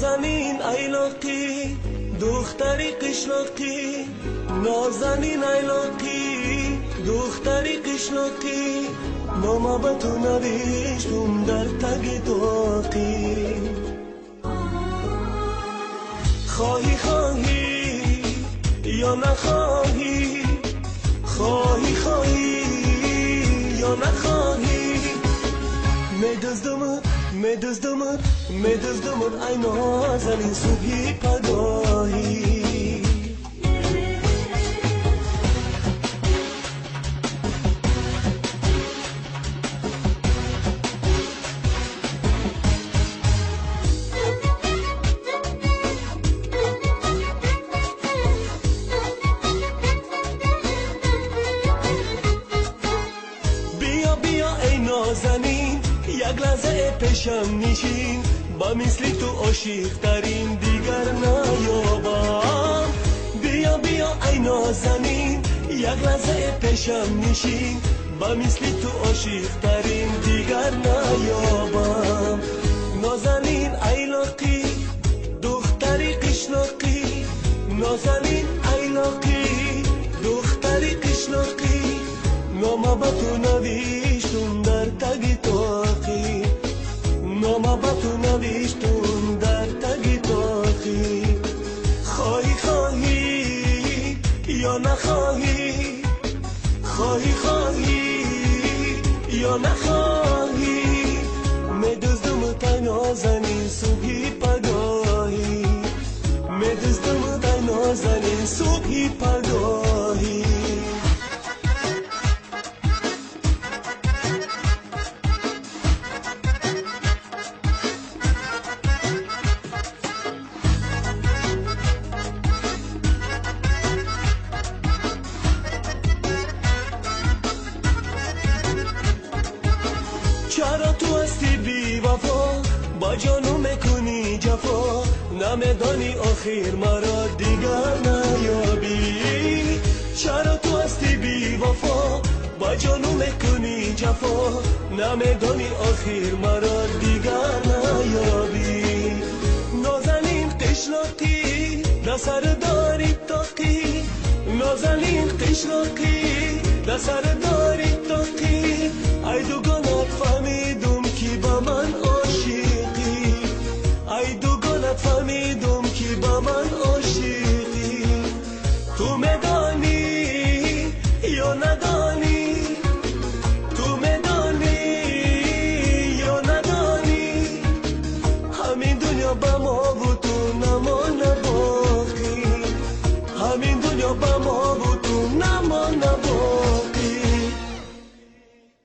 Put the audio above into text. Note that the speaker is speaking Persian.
نازنین ایلاقی دختری قشلاقی نازنین ایلاقی دختری قشلاقی نامه به تو نوشتم در تگ داقی خواهی خواهی یا نخواهی خواهی خواهی یا نخواهی میدزدمت ای نازنین صبحی پگاهی بیا ای نازنین یک لحظه پیشم نشین با مثلی تو عاشق ترین دیگر نیابم بیا ای نازنین یک لحظه پیشم نشین با مثلی تو عاشق ترین دیگر نیابم نازنین ایلاقی دختری قشلاقی نازنین ایلاقی دختری قشلاقی نامه به تو نوشتم در تگ تاقی نامه به تو نوشتم در تگ تاقی خواهی خواهی یا نخواهی خواهی خواهی یا نخواهی میدزدمت ای نازنین صبحی پگاهی میدزدمت ای نازنین صبحی پگاهی چرا تو هستی بی وفا با جانو میکنی جفا نمیدانی آخر مرا دیگر نیابی چرا تو هستی بی وفا با جانو میکنی جفا نمیدانی آخر مرا دیگر نیابی نازنین قشلاقی در سر داری تاقی نازنین قشلاقی در سر داری